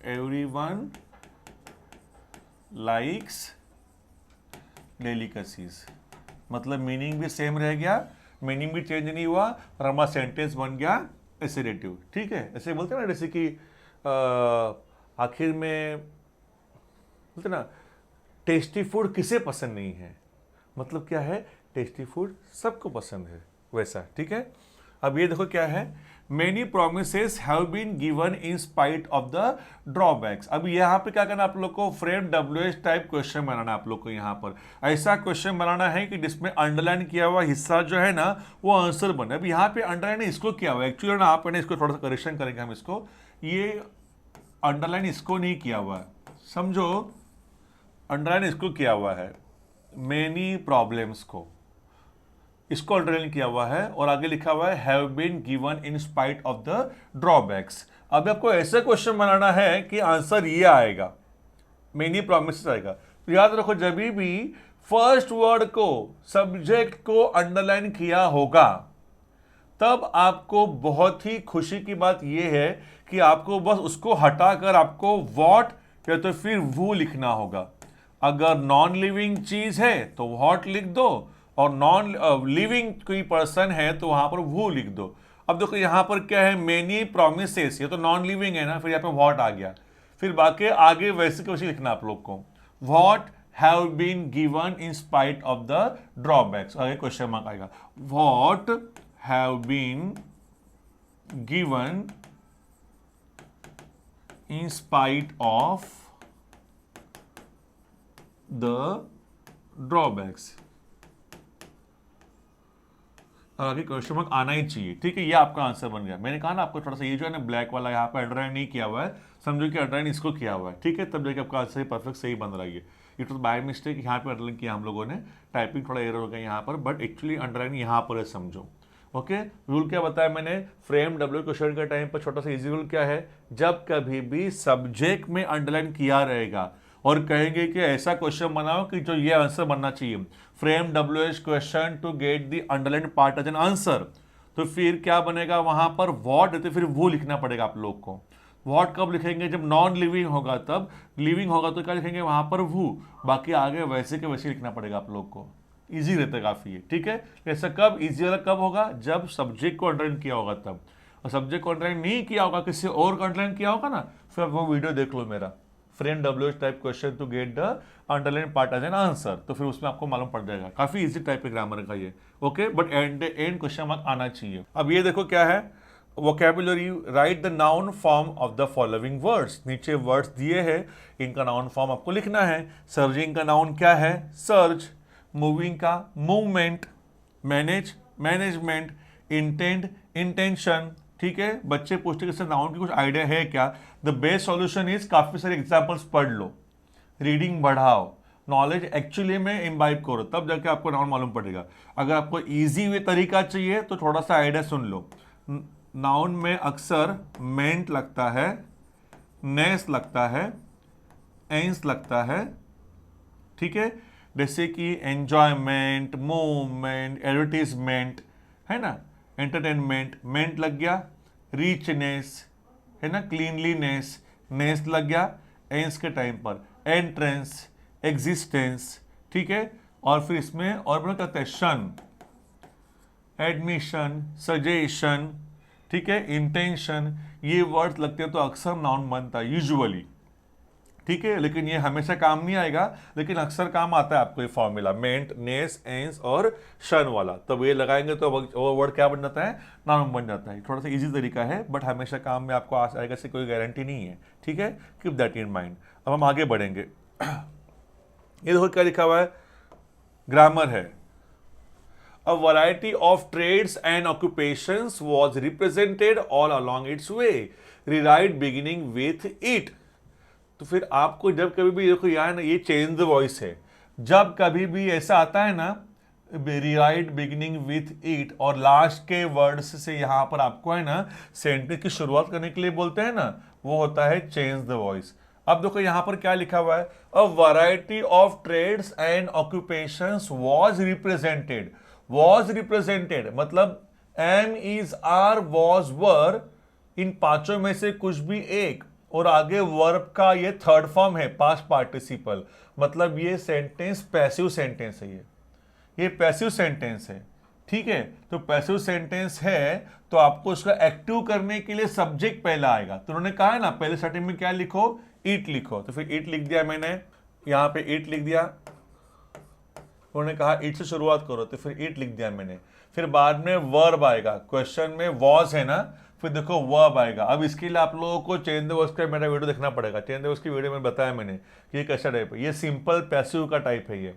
Everyone likes delicacies. मतलब मीनिंग भी सेम रह गया, मीनिंग भी चेंज नहीं हुआ और हमारा सेंटेंस बन गया एसेरेटिव। ठीक है, ऐसे बोलते हैं ना, जैसे कि आखिर में बोलते ना, टेस्टी फूड किसे पसंद नहीं है, मतलब क्या है, टेस्टी फूड सबको पसंद है, वैसा। ठीक है। अब ये देखो क्या है, many promises have been given in spite of the drawbacks. अब यहाँ पे क्या करना आप लोग को, फ्रेम WH टाइप क्वेश्चन बनाना आप लोग को। यहाँ पर ऐसा क्वेश्चन बनाना है कि जिसमें अंडरलाइन किया हुआ हिस्सा जो है ना वो आंसर बने। अब यहाँ पे अंडरलाइन इसको किया हुआ है, एक्चुअली ना आप इसको थोड़ा सा करेक्शन करेंगे हम इसको, ये अंडरलाइन इसको नहीं किया हुआ है, समझो, अंडरलाइन इसको किया हुआ है, मेनी प्रॉब्लम्स को। इसको अंडरलाइन किया हुआ है और आगे लिखा हुआ है have been given in spite of the drawbacks. अब आपको ऐसे क्वेश्चन बनाना है कि आंसर ये आएगा, मेनी प्रॉमिस आएगा। तो याद रखो, जब भी फर्स्ट वर्ड को, सब्जेक्ट को अंडरलाइन किया होगा, तब आपको बहुत ही खुशी की बात यह है कि आपको बस उसको हटाकर आपको व्हाट या तो फिर वो लिखना होगा। अगर नॉन लिविंग चीज है तो व्हाट लिख दो, और नॉन लिविंग कोई पर्सन है तो वहां पर वो लिख दो। अब देखो यहां पर क्या है, मेनी प्रोमिसेस, ये तो नॉन लिविंग है ना, फिर यहाँ पे व्हाट आ गया। फिर बाकी आगे वैसे कैसे लिखना आप लोग को, what have been given in spite of the drawbacks, आगे क्वेश्चन मार्क आएगा। What have been given in spite of the drawbacks, और आगे क्वेश्चन मार्क आना ही चाहिए। ठीक है, ये आपका आंसर बन गया। मैंने कहा ना आपको थोड़ा सा ये जो है ना ब्लैक वाला यहाँ पे अंडरलाइन नहीं किया हुआ है, समझो कि अंडरलाइन इसको किया हुआ है। ठीक है, तब जाके आपका आंसर परफेक्ट सही बन रहा है। इट वॉज बाय मिस्टेक, यहाँ पे अंडरलाइन किया हम लोगों ने, टाइपिंग थोड़ा एरर हो गया यहाँ पर, बट एक्चुअली अंडरलाइन यहाँ पर है, समझो। ओके, रूल क्या बताया मैंने, फ्रेम डब्ल्यू क्वेश्चन के टाइम पर छोटा सा इजी रूल क्या है, जब कभी भी सब्जेक्ट में अंडरलाइन किया रहेगा और कहेंगे कि ऐसा क्वेश्चन बनाओ कि जो ये आंसर बनना चाहिए, frame W H question to get the underline part as an answer, तो फिर क्या बनेगा वहां पर व्हाट देते, फिर वो लिखना पड़ेगा आप लोग को। व्हाट कब लिखेंगे, जब नॉन लिविंग होगा, तब लिविंग होगा तो क्या लिखेंगे वहां पर वो, बाकी आगे वैसे के वैसे लिखना पड़ेगा आप लोग को। इजी रहता है काफी, ठीक है। ऐसा कब इजी वाला कब होगा, जब सब्जेक्ट को अंडरलाइन किया होगा तब, और सब्जेक्ट को अंडरलाइन नहीं किया होगा, किसी और को अंडरलाइन किया होगा ना, फिर वो वीडियो देख लो मेरा, frame W type question to get the underline part as an answer, तो फिर उसमें आपको मालूम पड़ जाएगा। काफी इजी टाइप के ग्रामर का ये, okay, but and question mark आना चाहिए। अब ये देखो क्या है, vocabulary, right the noun form of the following words, नीचे वर्ड्स दिए हैं, इनका नाउन फॉर्म आपको लिखना है। सर्जिंग का नाउन क्या है, सर्ज, मूविंग का movement, manage management, intend intention. ठीक है, बच्चे पूछते कि सर नाउन की कुछ आइडिया है क्या, द बेस्ट सॉल्यूशन इज काफी सारे एग्जांपल्स पढ़ लो, रीडिंग बढ़ाओ, नॉलेज एक्चुअली में इम्बाइब करो, तब जाके आपको नाउन मालूम पड़ेगा। अगर आपको इजी वे तरीका चाहिए तो थोड़ा सा आइडिया सुन लो। नाउन में अक्सर मेंट लगता है, नेस लगता है, एंस लगता है। ठीक है, जैसे कि एंजॉयमेंट, मूवमेंट, एडवर्टीजमेंट है ना, एंटरटेनमेंट, मेंट लग गया, रिचनेस है ना, क्लीनलीनेस, नेस लग गया एंस के टाइम पर, एंट्रेंस, एग्जिस्टेंस। ठीक है, और फिर इसमें और बना कहते हैं शन, एडमिशन, सजेशन। ठीक है, इंटेंशन, ये वर्ड्स लगते हैं तो अक्सर नाउन बनता है यूजुअली। ठीक है, लेकिन ये हमेशा काम नहीं आएगा, लेकिन अक्सर काम आता है आपको ये फॉर्मूला, मेंट, नेस, एंस और शन वाला, तब ये लगाएंगे तो वो वर्ड क्या बन जाता है, नाउन बन जाता है। थोड़ा सा इजी तरीका है, बट हमेशा काम में आपको आएगा से कोई गारंटी नहीं है। ठीक है, कीप दैट इन माइंड। अब हम आगे बढ़ेंगे। ये देखो क्या लिखा हुआ है, ग्रामर है। A variety of trades and occupations was represented all along its way. Rewrite beginning with it. तो फिर आपको जब कभी भी देखो यहाँ ना, ये चेंज द वॉइस है, जब कभी भी ऐसा आता है ना, रिराइट बिगिनिंग विथ इट और लास्ट के वर्ड्स से यहाँ पर आपको है ना सेंटेंस की शुरुआत करने के लिए बोलते हैं ना, वो होता है चेंज द वॉइस। अब देखो यहाँ पर क्या लिखा हुआ है, a variety of trades and occupations was represented. Was represented मतलब am, is, are, was, were, इन पांचों में से कुछ भी एक, और आगे वर्ब का ये थर्ड फॉर्म है, पास्ट पार्टिसिपल, मतलब ये सेंटेंस पैसिव सेंटेंस है, ये पैसिव सेंटेंस है। ठीक है, तो पैसिव सेंटेंस है तो आपको उसका एक्टिव करने के लिए सब्जेक्ट पहला आएगा। तो उन्होंने कहा है ना पहले स्टार्टिंग में क्या लिखो, इट लिखो, तो फिर इट लिख दिया मैंने, यहां पे इट लिख दिया। उन्होंने कहा इट से शुरुआत करो, तो फिर इट लिख दिया मैंने। फिर बाद में वर्ब आएगा, क्वेश्चन में वॉज है ना, फिर देखो वर्ब आएगा। अब इसके लिए आप लोगों को चेंज द वॉइस का मेरा वीडियो देखना पड़ेगा। चेंज द वॉइस की वीडियो में बताया मैंने कि ये कैसा टाइप है, ये सिंपल पैसिव का टाइप है। ये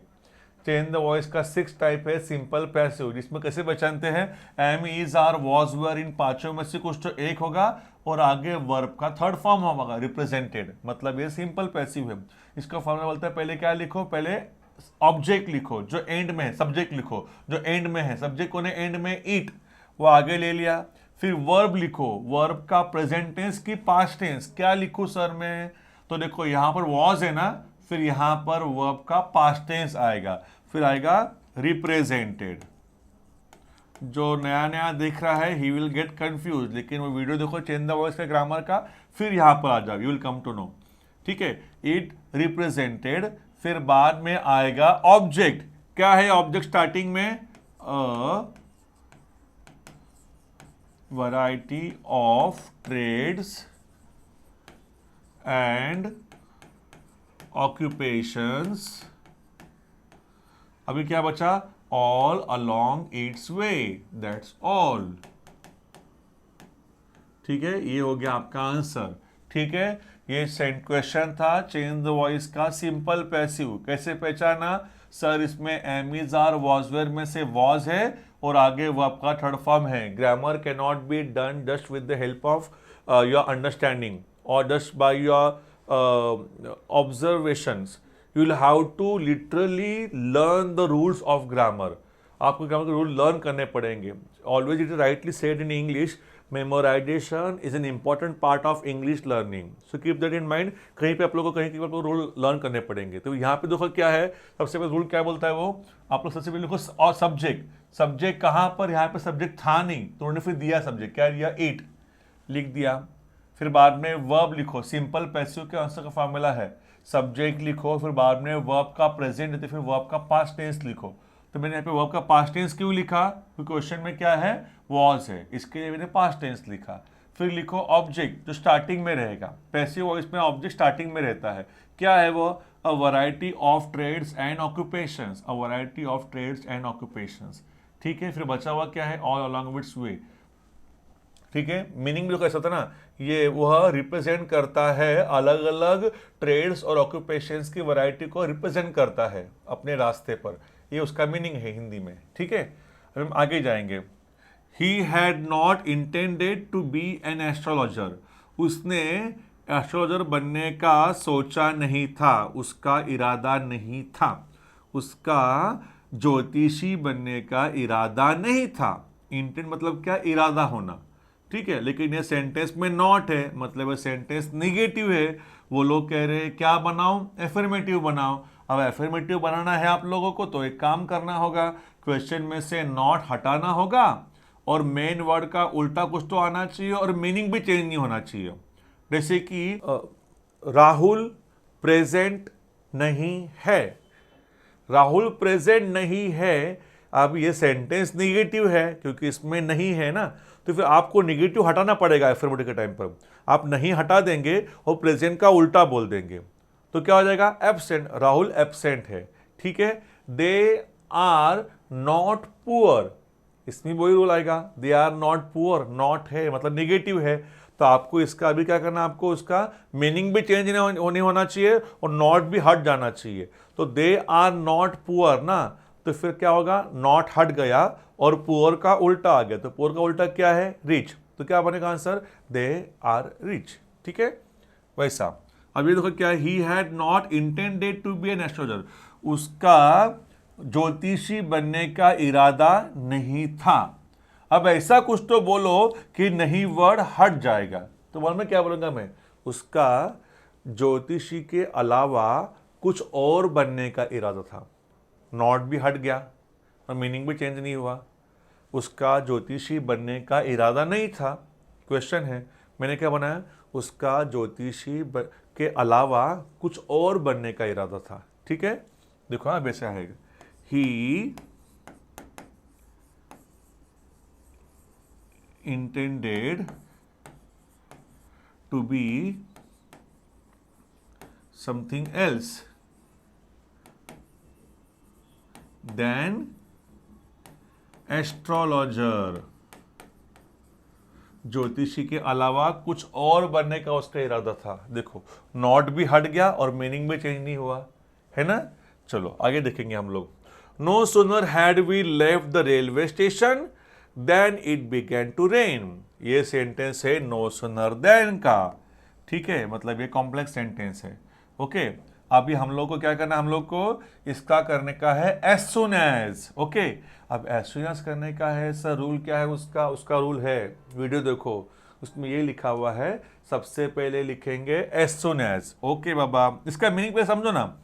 चेंज द वॉइस का 6 टाइप है, सिंपल पैसिव, जिसमें कैसे पहचानते हैं, एम, इज, आर, वॉज, वर, इन पांचों में से कुछ तो एक होगा और आगे वर्ब का थर्ड फॉर्म होगा रिप्रेजेंटेड, मतलब ये सिंपल पैसिव है। इसका फॉर्मूला बोलता है पहले क्या लिखो, पहले ऑब्जेक्ट लिखो जो एंड में है, सब्जेक्ट लिखो जो एंड में है, सब्जेक्ट कौन है एंड में, ईट, वो आगे ले लिया। फिर वर्ब लिखो, वर्ब का प्रेजेंट टेंस की पास्ट टेंस, क्या लिखूं सर मैं, तो देखो यहां पर वॉज है ना, फिर यहां पर वर्ब का पास्ट टेंस आएगा, फिर आएगा रिप्रेजेंटेड। जो नया नया देख रहा है ही विल गेट कंफ्यूज, लेकिन वो वीडियो देखो चेंज द वॉइस का ग्रामर का, फिर यहां पर आ जाओ, you will come to know. ठीक है, इट रिप्रेजेंटेड, फिर बाद में आएगा ऑब्जेक्ट, क्या है ऑब्जेक्ट स्टार्टिंग में, a variety of trades and occupations, अभी क्या बचा, all along its way, that's all. ठीक है, ये हो गया आपका आंसर। ठीक है, ये क्वेश्चन था चेंज द वॉइस का सिंपल पैसिव, कैसे पहचाना सर, इसमें am is are was were में से वॉज है और आगे वर्ब का थर्ड फॉर्म है। Grammar can not be done just with the help of your understanding और just by your observations, you will have to literally learn the rules of grammar. आपको grammar के rule learn करने पड़ेंगे। Always it is rightly said in English, memorisation is an important part of English learning, so keep that in mind. कहीं पे आप लोगों को कहीं पे रूल लर्न करने पड़ेंगे। तो यहाँ पे देखो क्या है, सबसे पहले रूल क्या बोलता है वो, आप लोग सबसे पहले लिखो और सब्जेक्ट, सब्जेक्ट कहाँ पर, यहाँ पे सब्जेक्ट था नहीं तो उन्होंने फिर दिया सब्जेक्ट, क्या दिया, ईट लिख दिया। फिर बाद में वर्ब लिखो, सिंपल पैसिव के आंसर का फॉर्मूला है, सब्जेक्ट लिखो, फिर बाद में वर्ब का प्रेजेंट है तो फिर वर्ब का पास्ट टेंस लिखो। तो मैंने यहाँ पे वर्ब का पास्ट टेंस क्यों लिखा, क्योंकि क्वेश्चन में क्या है, वॉज है, इसके लिए मैंने पास्ट टेंस लिखा। फिर लिखो ऑब्जेक्ट जो स्टार्टिंग में रहेगा, पैसिव वॉइस में ऑब्जेक्ट स्टार्टिंग में रहता है, क्या है वो, a variety of trades and occupations, a variety of trades and occupations. ठीक है, फिर बचा हुआ क्या है, ऑल अलोंग इट्स वे। ठीक है, मीनिंग भी कैसा था ना, ये वह रिप्रेजेंट करता है अलग अलग ट्रेड्स और ऑक्यूपेशंस की वैरायटी को रिप्रेजेंट करता है अपने रास्ते पर, ये उसका मीनिंग है हिंदी में। ठीक है, अब हम आगे जाएंगे। He had not intended to be an astrologer, उसने एस्ट्रोलॉजर बनने का सोचा नहीं था, उसका इरादा नहीं था, उसका ज्योतिषी बनने का इरादा नहीं था। इंटेंट मतलब क्या, इरादा होना। ठीक है, लेकिन ये सेंटेंस में नॉट है, मतलब ये सेंटेंस निगेटिव है। वो लोग कह रहे हैं क्या बनाओ, एफर्मेटिव बनाओ। अब एफर्मेटिव बनाना है आप लोगों को तो एक काम करना होगा, क्वेश्चन में से नॉट हटाना होगा और मेन वर्ड का उल्टा कुछ तो आना चाहिए और मीनिंग भी चेंज नहीं होना चाहिए। जैसे कि राहुल प्रेजेंट नहीं है, राहुल प्रेजेंट नहीं है। अब ये सेंटेंस निगेटिव है क्योंकि इसमें नहीं है ना, तो फिर आपको निगेटिव हटाना पड़ेगा एफर्मेटिव के टाइम पर। आप नहीं हटा देंगे और प्रेजेंट का उल्टा बोल देंगे तो क्या हो जाएगा, एब्सेंट, राहुल एब्सेंट है। ठीक है, दे आर नॉट पुअर, इसमें वही रूल आएगा, they are not poor, not है मतलब निगेटिव है, तो आपको इसका अभी क्या करना, आपको उसका मीनिंग भी चेंज नहीं होना चाहिए और नॉट भी हट जाना चाहिए। तो दे आर नॉट पुअर ना, तो फिर क्या होगा, नॉट हट गया और पुअर का उल्टा आ गया, तो पुअर का उल्टा क्या है, रिच, तो क्या बनेगा आंसर, दे आर रिच। ठीक है, वैसा। अब ये देखो क्या, he had not intended to be an astrologer, उसका ज्योतिषी बनने का इरादा नहीं था। अब ऐसा कुछ तो बोलो कि नहीं वर्ड हट जाएगा, तो वर्ड में क्या बोलूंगा मैं, उसका ज्योतिषी के अलावा कुछ और बनने का इरादा था। नॉट भी हट गया और मीनिंग भी चेंज नहीं हुआ, उसका ज्योतिषी बनने का इरादा नहीं था। क्वेश्चन है, मैंने क्या बनाया, उसका ज्योतिषी के अलावा कुछ और बनने का इरादा था। ठीक है, देखो अब ऐसे आएगा, ही intended to be something else than astrologer, ज्योतिषी के अलावा कुछ और बनने का उसका इरादा था। देखो नॉट भी हट गया और मीनिंग भी चेंज नहीं हुआ, है ना। चलो आगे देखेंगे हम लोग। No sooner had we left the railway station then it began to rain, ये सेंटेंस है नो सूनर देन का। ठीक है, मतलब ये कॉम्प्लेक्स सेंटेंस है। ओके, अभी हम लोग को क्या करना है, हम लोग को इसका करने का है एज सुन एज। ओके, अब एज सुन एज करने का है सर, रूल क्या है उसका? उसका रूल है, वीडियो देखो, उसमें ये लिखा हुआ है, सबसे पहले लिखेंगे एज सुन एज। ओके बाबा, इसका मीनिंग पे समझो ना।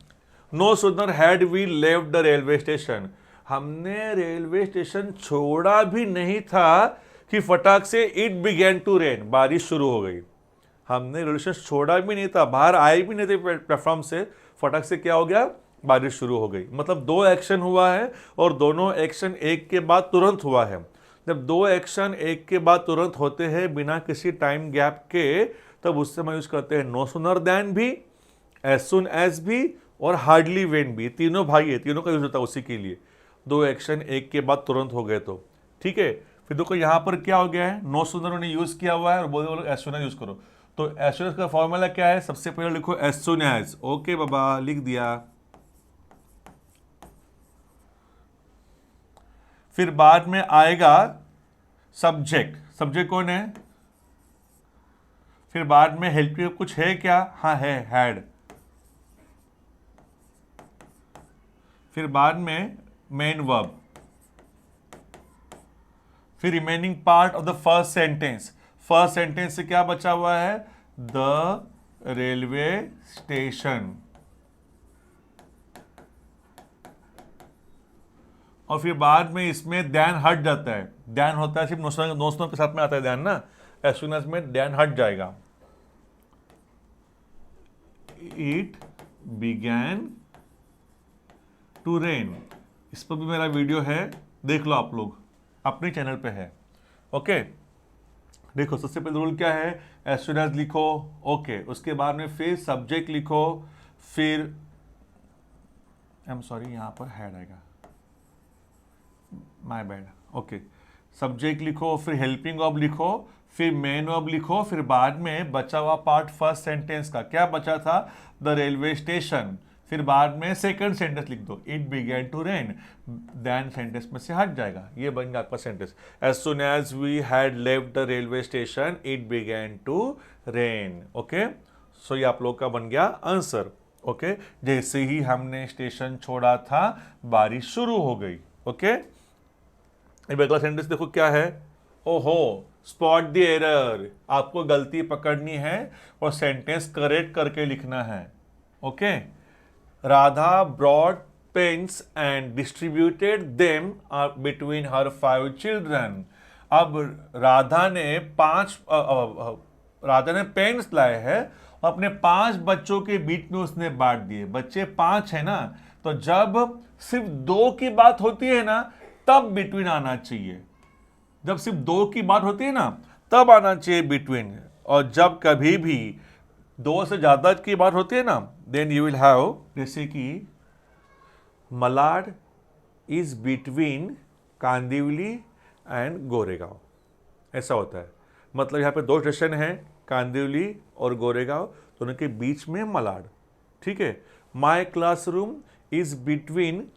No sooner had we left the railway station, हमने रेलवे स्टेशन छोड़ा भी नहीं था कि फटाक से इट बिगेन टू रेन, बारिश शुरू हो गई। हमने रेलवे स्टेशन छोड़ा भी नहीं था, बाहर आए भी नहीं थे प्लेटफॉर्म से, फटाक से क्या हो गया, बारिश शुरू हो गई। मतलब दो एक्शन हुआ है और दोनों एक्शन एक के बाद तुरंत हुआ है। जब दो एक्शन एक के बाद तुरंत होते हैं बिना किसी टाइम गैप के, तब उससे हम यूज करते हैं नो सूनर देन भी, एज सुन एज भी और हार्डली वेन भी। तीनों भाई है, तीनों का यूज होता है उसी के लिए। दो एक्शन एक के बाद तुरंत हो गए तो ठीक है। फिर देखो यहाँ पर क्या हो गया है, नो सूनर उन्होंने यूज किया हुआ है और बोले एज सुन एज यूज करो। तो एज सुन एज का फॉर्मूला क्या है, सबसे पहले लिखो एज सुन एज। ओके बाबा, लिख दिया। फिर बाद में आएगा सब्जेक्ट, सब्जेक्ट कौन है? फिर बाद में हेल्पिंग कुछ है क्या? हाँ है, हैड। फिर बाद में मेन वर्ब। फिर remaining part of the first sentence, first sentence से क्या बचा हुआ है, द रेलवे स्टेशन। और फिर बाद में इसमें दैन हट जाता है, दैन होता है सिर्फ नोस्नो के साथ में आता है दैन ना, एज सून एज में दैन हट जाएगा। इट बिगैन टू रेन, इस पर भी मेरा वीडियो है, देख लो आप लोग, अपने चैनल पे है। ओके, देखो सबसे पहले रूल क्या है, एज सून एज लिखो। ओके, उसके बाद में फिर सब्जेक्ट लिखो, फिर आई एम सॉरी यहां पर हैड आएगा, माय बैड। ओके, सब्जेक्ट लिखो, फिर हेल्पिंग वर्ब लिखो, फिर मेन वर्ब लिखो, फिर बाद में बचा हुआ पार्ट फर्स्ट सेंटेंस का क्या बचा था, द रेलवे स्टेशन। फिर बाद में सेकंड सेंटेंस लिख दो, it began to rain, then sentence में से हट जाएगा, ये बन गया आपका sentence. As soon as we had left the railway station it began to rain. Okay, so ये आप लोग का बन गया आंसर। ओके, जैसे ही हमने स्टेशन छोड़ा था बारिश शुरू हो गई। ओके, अगला सेंटेंस देखो क्या है, ओहो स्पॉट द एरर, आपको गलती पकड़नी है और सेंटेंस करेक्ट करके लिखना है। Okay, Radha brought pens and distributed them between her 5 children. अब राधा ने पेन्स लाए हैं, अपने 5 बच्चों के बीच में उसने बांट दिए। बच्चे 5 है ना, तो जब सिर्फ 2 की बात होती है ना तब बिटवीन आना चाहिए। जब सिर्फ 2 की बात होती है ना तब आना चाहिए बिटवीन, और जब कभी भी 2 से ज्यादा की बात होती है ना देन यू विल हैव, जैसे कि Malad is between Kandivali and Goregaon, ऐसा होता है। मतलब यहाँ पे 2 स्टेशन हैं, कांदिवली और गोरेगांव, दोनों के बीच में मलाड। ठीक है, माई classroom is between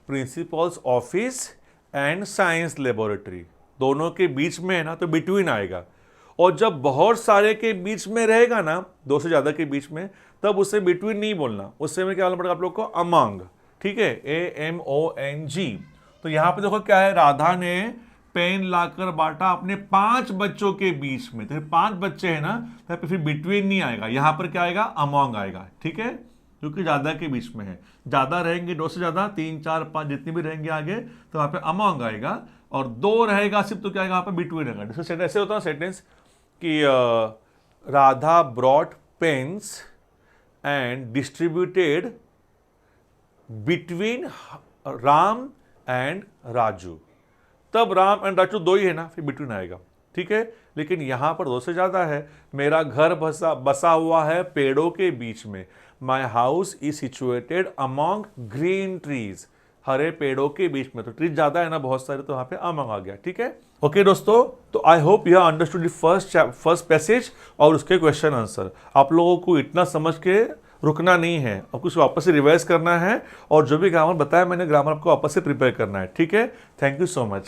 principles office and science laboratory, दोनों के बीच में है ना तो बिटवीन आएगा। और जब बहुत सारे के बीच में रहेगा ना, 2 से ज़्यादा के बीच में, तब उसे बिटवीन नहीं बोलना, उससे में क्या बोलना पड़ेगा आप लोग को, अमंग। ठीक है, AMONG। तो यहाँ पे देखो क्या है, राधा ने पेन लाकर बांटा अपने 5 बच्चों के बीच में, तो 5 बच्चे हैं ना, तो फिर बिटवीन नहीं आएगा, यहाँ पर क्या आएगा, अमंग आएगा। ठीक है, क्योंकि ज़्यादा के बीच में है, ज़्यादा रहेंगे 2 से ज़्यादा, 3 4 5 जितने भी रहेंगे आगे, तो वहाँ पे अमंग आएगा। और 2 रहेगा सिर्फ तो क्या आएगा, यहाँ पे बिटवीन रहेगा। जैसे ऐसे होता है सेंटेंस कि Radha brought pens and distributed between Ram and Raju, तब राम एंड राजू 2 ही है ना, फिर बिटवीन आएगा। ठीक है, लेकिन यहां पर 2 से ज्यादा है। मेरा घर बसा हुआ है पेड़ों के बीच में, my house is situated among green trees, हरे पेड़ों के बीच में, तो ट्रीज ज्यादा है ना बहुत सारे, तो वहां पे अमॉन्ग आ गया। ठीक है, ओके दोस्तों, तो I hope you understood the first passage और उसके क्वेश्चन आंसर। आप लोगों को इतना समझ के रुकना नहीं है, अब कुछ वापस से रिवाइज करना है, और जो भी ग्रामर बताया मैंने, ग्रामर आपको वापस से प्रिपेयर करना है। ठीक है, थैंक यू सो मच।